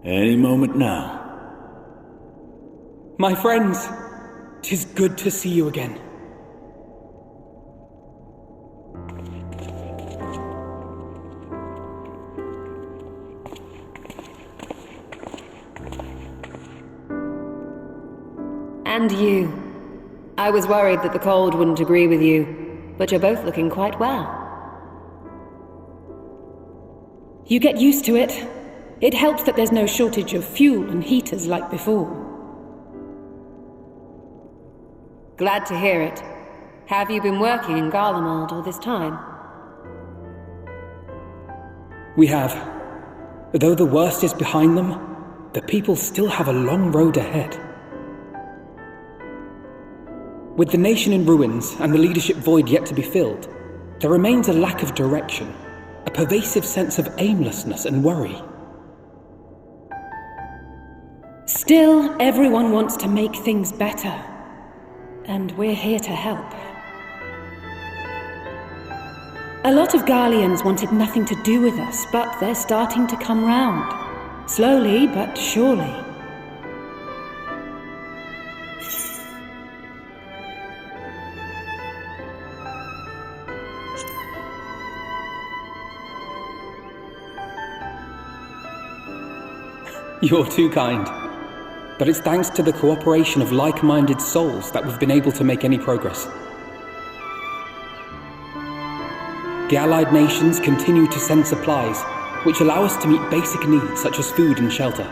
Any moment now. My friends, 'tis good to see you again. And you. I was worried that the cold wouldn't agree with you, but you're both looking quite well. You get used to it. It helps that there's no shortage of fuel and heaters like before. Glad to hear it. Have you been working in Garlemald all this time? We have. Though the worst is behind them, the people still have a long road ahead. With the nation in ruins and the leadership void yet to be filled, there remains a lack of direction, a pervasive sense of aimlessness and worry. Still, everyone wants to make things better, and we're here to help. A lot of Garleans wanted nothing to do with us, but they're starting to come round. Slowly, but surely. You're too kind. But it's thanks to the cooperation of like-minded souls that we've been able to make any progress. The Allied nations continue to send supplies, which allow us to meet basic needs such as food and shelter.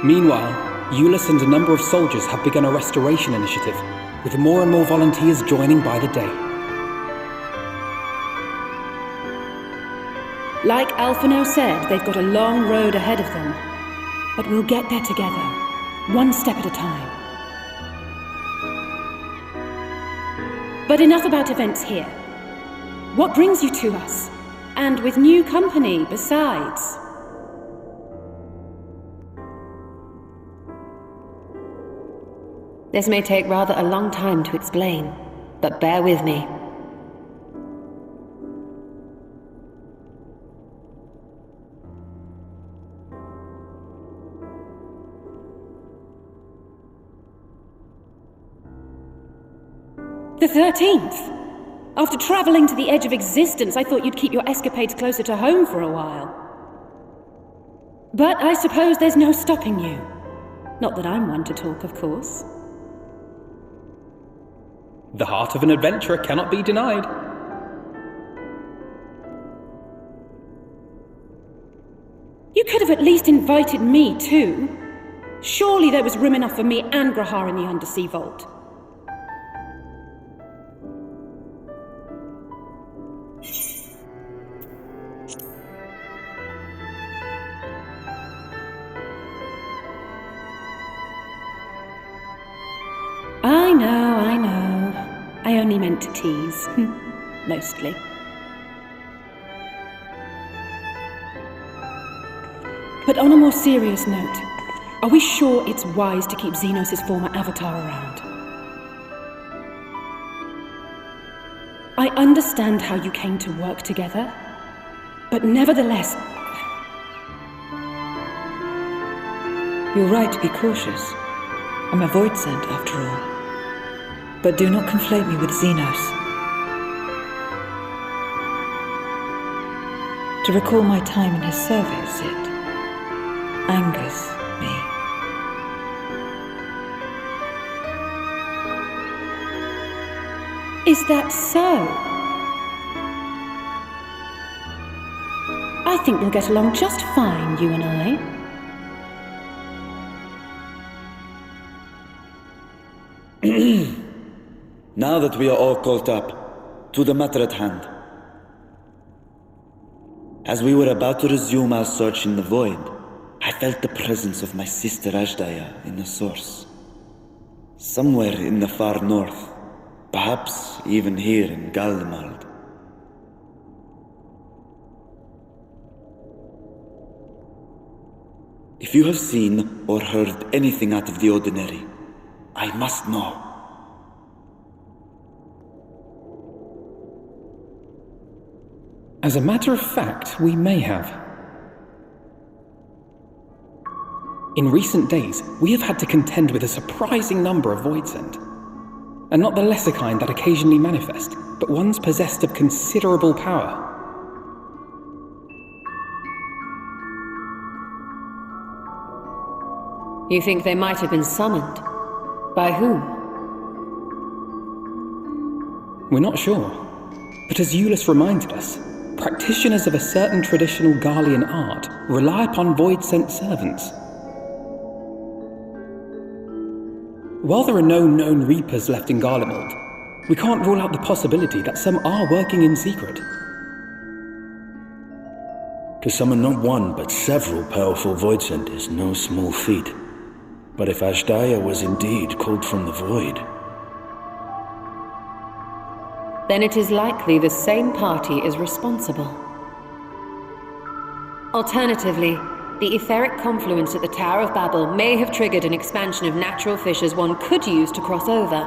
Meanwhile, Euless and a number of soldiers have begun a restoration initiative, with more and more volunteers joining by the day. Like Alphino said, they've got a long road ahead of them. But we'll get there together, one step at a time. But enough about events here. What brings you to us? And with new company, besides. This may take rather a long time to explain, but bear with me. The 13th! After traveling to the edge of existence, I thought you'd keep your escapades closer to home for a while. But I suppose there's no stopping you. Not that I'm one to talk, of course. The heart of an adventurer cannot be denied. You could have at least invited me, too. Surely there was room enough for me and Grahar in the Undersea Vault. I know. I only meant to tease. Mostly. But on a more serious note, are we sure it's wise to keep Xenos' former avatar around? I understand how you came to work together, but nevertheless... You're right to be cautious. I'm a void sent, after all. But do not conflate me with Xenos. To recall my time in his service, it angers me. Is that so? I think we'll get along just fine, you and I. Now that we are all caught up, to the matter at hand. As we were about to resume our search in the void, I felt the presence of my sister Ajdaya in the source. Somewhere in the far north, perhaps even here in Garlemald. If you have seen or heard anything out of the ordinary, I must know. As a matter of fact, we may have. In recent days, we have had to contend with a surprising number of Voidsent. And not the lesser kind that occasionally manifest, but ones possessed of considerable power. You think they might have been summoned? By whom? We're not sure. But as Euless reminded us, practitioners of a certain traditional Garlean art rely upon Voidsent servants. While there are no known Reapers left in Garlemald, we can't rule out the possibility that some are working in secret. To summon not one, but several powerful Voidsent is no small feat. But if Ashdaya was indeed called from the void... Then it is likely the same party is responsible. Alternatively, the etheric confluence at the Tower of Babel may have triggered an expansion of natural fissures one could use to cross over.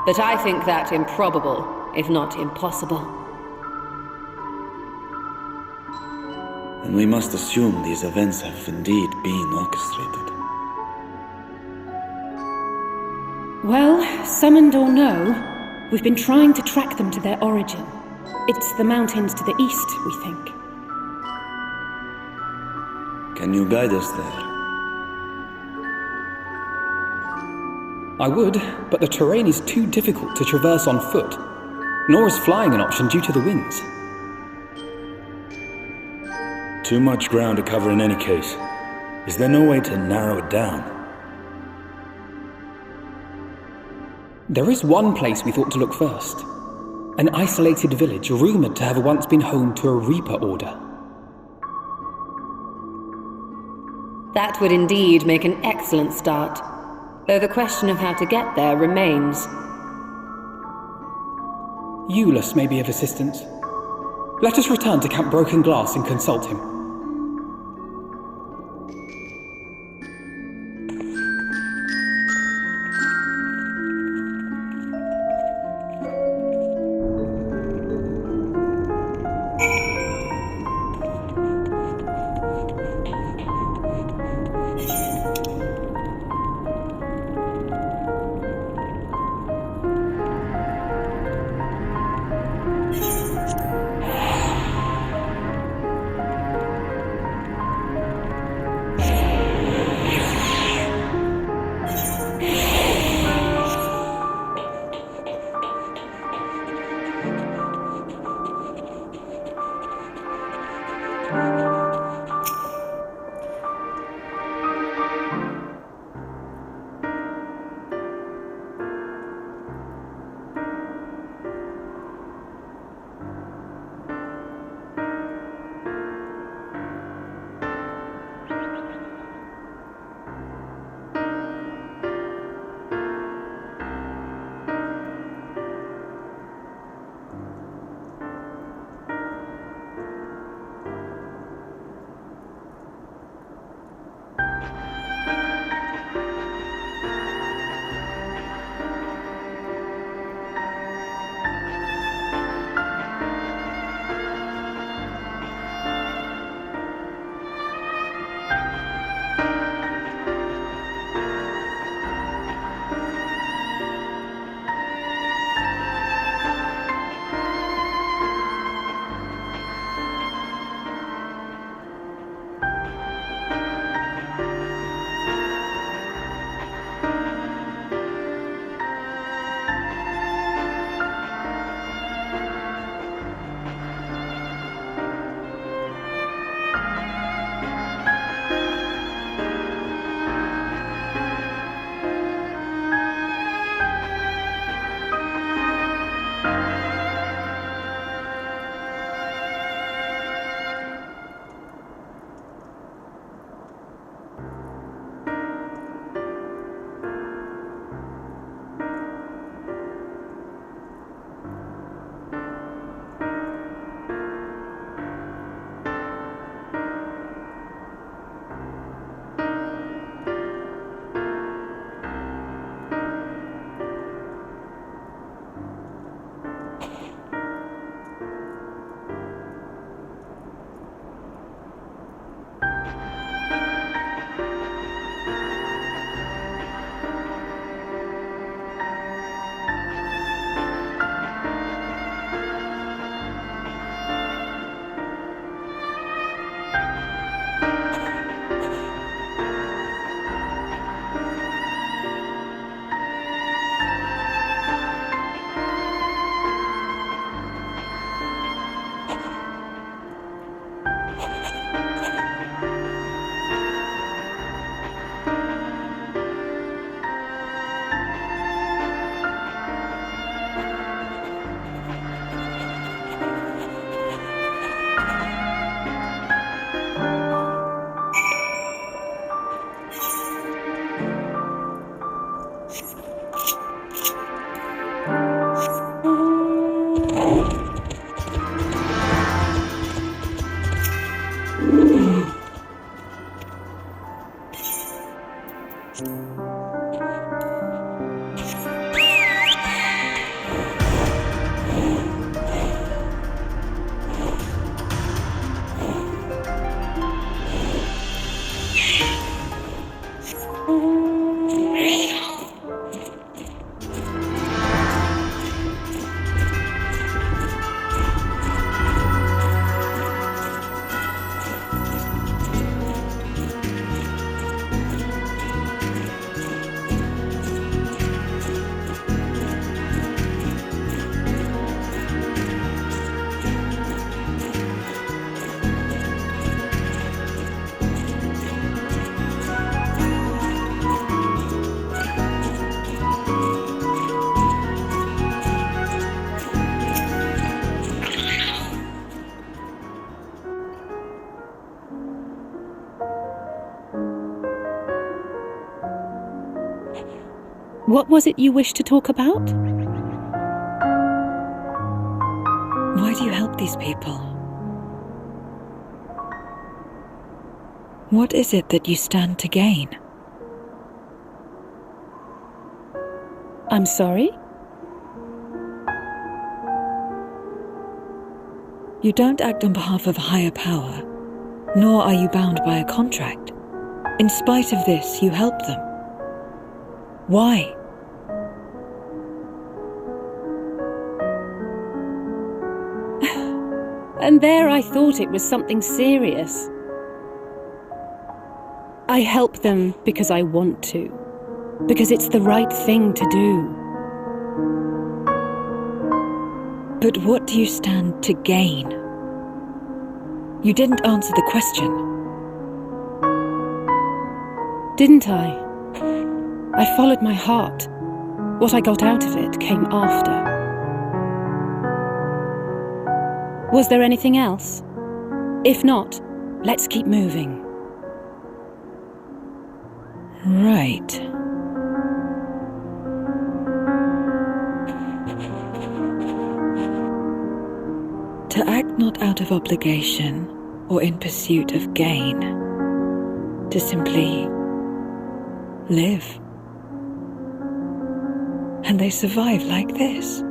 But I think that improbable, if not impossible. And we must assume these events have indeed been orchestrated. Well, summoned or no, we've been trying to track them to their origin. It's the mountains to the east, we think. Can you guide us there? I would, but the terrain is too difficult to traverse on foot, nor is flying an option due to the winds. Too much ground to cover in any case. Is there no way to narrow it down? There is one place we thought to look first. An isolated village rumoured to have once been home to a Reaper order. That would indeed make an excellent start, though the question of how to get there remains. Euless may be of assistance. Let us return to Camp Broken Glass and consult him. What was it you wished to talk about? Why do you help these people? What is it that you stand to gain? I'm sorry? You don't act on behalf of a higher power, nor are you bound by a contract. In spite of this, you help them. Why? And there I thought it was something serious. I help them because I want to. Because it's the right thing to do. But what do you stand to gain? You didn't answer the question. Didn't I? I followed my heart. What I got out of it came after. Was there anything else? If not, let's keep moving. Right. To act not out of obligation or in pursuit of gain. To simply live. And they survive like this.